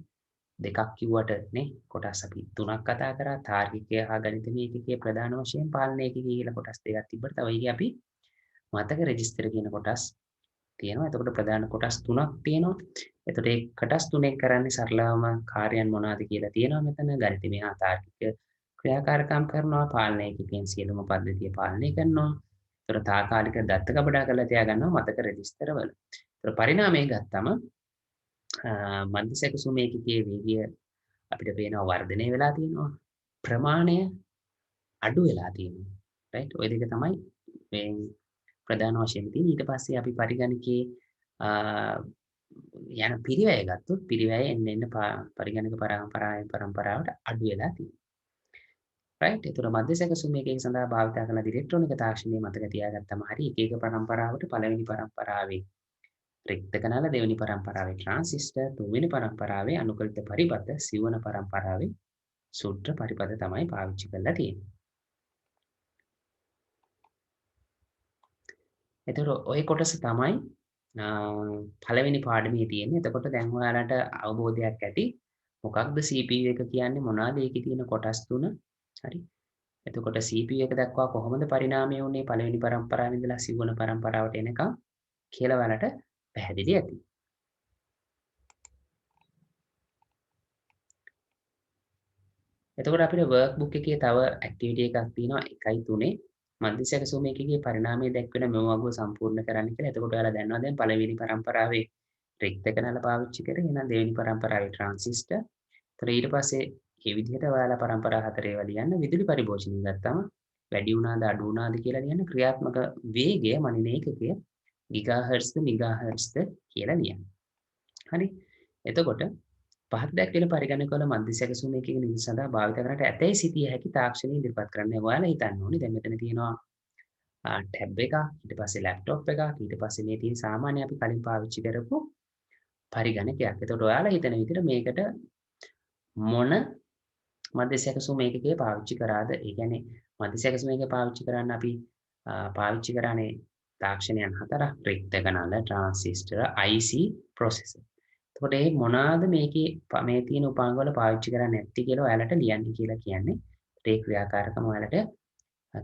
දෙකක් කිව්වට නේ කොටස් අපි තුනක් කතා කරා. තාර්කිකය හා ගණිතමය එකකේ ප්‍රධාන වශයෙන් පාලන එකකේ කියලා කොටස් දෙකක් තිබ්බට තව එකේ අපි මතක රෙජිස්ටර් කියන කොටස් තියෙනවා. එතකොට ප්‍රධාන කොටස් තුනක් තියෙනවා. එතකොට ඒ කොටස් තුනෙන් කරන්නේ සරලවම කාර්යයන් මොනවාද කියලා තියෙනවා මෙතන. ගණිතමය හා තාර්කික ක්‍රියාකාරකම් කරනවා. පාලන ඒකකයෙන් සියලුම පද්ධතිය පාලනය කරනවා. එතකොට තාකාලික දත්ත ගබඩා කරලා තියාගන්නවා මතක රෙජිස්ටර් වල. එතකොට පරිණාමය ගත්තම මධ්‍යස්ථ සැකසුම ඒකකයේ වේගය අපිට පේනවා වර්ධනය වෙලා තියෙනවා. ප්‍රමාණය අඩු වෙලා තියෙනවා. right? ඔය දෙක තමයි මේ ප්‍රධාන වශයෙන් තියෙන්නේ. ඊට පස්සේ අපි පරිගණකයේ යන පිරිවැය ගත්තොත් පිරිවැය එන්න පරිගණක පරම්පරාවට අඩු වෙලා තියෙනවා. right? ඒතර මධ්‍යස්ථ සැකසුම එකක සඳහා භාවිත කරන ඉලෙක්ට්‍රොනික තාක්ෂණය මතක තියාගත්තම හරි එක පරම්පරාවට පළවෙනි පරම්පරාවේ රික්තක නල, දෙවෙනි පරම්පරාවේ ට්‍රාන්සිස්ටර්, තුන්වෙනි පරම්පරාවේ අනුකලිත පරිපථ, සිව්වන පරම්පරාවේ සූත්‍ර පරිපථ තමයි පාවිච්චි කරලා තියෙන්නේ. එතකොට ওই කොටස තමයි පළවෙනි පාඩමේ තියෙන්නේ. එතකොට දැන් ඔයාලට අවබෝධයක් ඇති මොකක්ද CPU එක කියන්නේ, මොනවාද ඒකේ තියෙන කොටස් තුන. හරි. එතකොට CPU එක දක්වා කොහොමද පරිණාමය වුනේ පළවෙනි පරම්පරාවේ ඉඳලා සිව්වන පරම්පරාවට එනකම් කියලා ඔයාලට පැහැදිලි ඇති. එතකොට අපිට වර්ක්බුක් එකේ තව ඇක්ටිවිටි එකක් තියෙනවා 1.3 මධ්‍යස්ථ සැකසුම එකකේ පරිණාමය දැක්වෙන මෙවුවගුව සම්පූර්ණ කරන්න කියලා. එතකොට ඔයාලා දන්නවා දැන් පළවෙනි පරම්පරාවේ රික්තක නල පාවිච්චි කරේ. එහෙනම් දෙවෙනි පරම්පරාවේ ට්‍රාන්සිස්ටර්. ඒතර ඊට පස්සේ මේ විදිහට ඔයාලා පරම්පරා 4 ඒවා ලියන්න. විදුලි පරිභෝජනය ගත්තාම වැඩි වුණාද අඩු වුණාද කියලා ලියන්න. ක්‍රියාත්මක වේගය මනින ඒකකය ගිගාහර්ට්ස්ද මෙගාහර්ට්ස්ද කියලා ලියන්න. හරි. එතකොට පහත දැක්වෙන පරිගණකවල මධ්‍යස්ථ සැකසුම එකකින් නිවස සඳහා භාවිත කරන්නට ඇතැයි සිටිය හැකි තාක්ෂණය ඉදිරිපත් කරන්න. ඔයාලා හිතන්න ඕනේ දැන් මෙතන තියෙනවා ටැබ් එකක්, ඊට පස්සේ ලැප්ටොප් එකක්, ඊට පස්සේ මේ තියෙන සාමාන්‍ය අපි කලින් පාවිච්චි කරපු පරිගණකයක්. එතකොට ඔයාලා හිතන විදිහට මේකට මොන මධ්‍යස්ථ සැකසුම එකකේ පාවිච්චි කරාද? ඒ කියන්නේ මධ්‍යස්ථ සැකසුම එකේ පාවිච්චි කරන්න අපි පාවිච්චි කරන්නේ තාක්ෂණයන් 4ක්. රික්තක නල, ට්‍රාන්සිස්ටර්, IC, ප්‍රොසෙසර්. එතකොට මේ මොනවාද මේකේ මේ තියෙන උපාංග වල පාවිච්චි කරන්නේ නැති කියලා ඔයාලට ලියන්න කියලා කියන්නේ. ඒ ක්‍රියාකාරකම ඔයාලට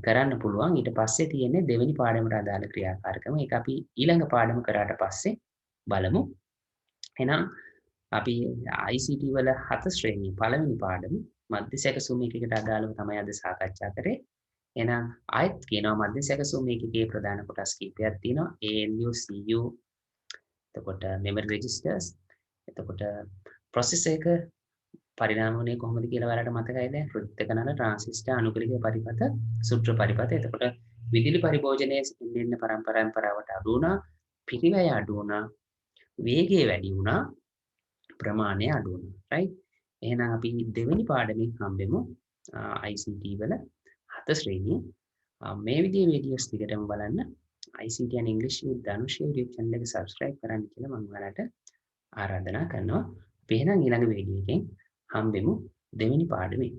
කරන්න පුළුවන්. ඊට පස්සේ තියෙන්නේ දෙවෙනි පාඩමට අදාළ ක්‍රියාකාරකම. ඒක අපි ඊළඟ පාඩම කරාට පස්සේ බලමු. එහෙනම් අපි ICT වල 7 ශ්‍රේණිය පළවෙනි පාඩම මධ්‍යස්ථ සැකසුම එකකට අදාළව තමයි අද සාකච්ඡා කරේ. එහෙනම් ආයෙත් කියනවා මධ්‍යස්ථ සැකසුම එකකේ ප්‍රධාන කොටස් කිහිපයක් තියෙනවා. ALU, CU, එතකොට memory registers, එතකොට process එක පරිණාම වුණේ කොහොමද කියලා ඔයාලට මතකයි දැන්? රික්තක නල, ට්‍රාන්සිස්ටර්, අනුකූලිත පරිපථ, සූත්‍ර පරිපථ. එතකොට විදුලි පරිභෝජනයේ ඉන්න පරම්පරාවට අඩු වුණා, පිරිවැය අඩු වුණා, වේගය වැඩි වුණා, ප්‍රමාණය අඩු වුණා. right? එහෙනම් අපි දෙවෙනි පාඩමෙන් හම්බෙමු ICT වල 7 ශ්‍රේණිය. මේ විදිහේ වීඩියෝස් ටිකටම බලන්න ICT and English with Dhanush YouTube channel එක subscribe කරන්න කියලා මම ඔයාලට ආරාධනා කරනවා. අපි එහෙනම් ඊළඟ වීඩියෝ එකෙන් හම්බෙමු දෙවෙනි පාඩමේ.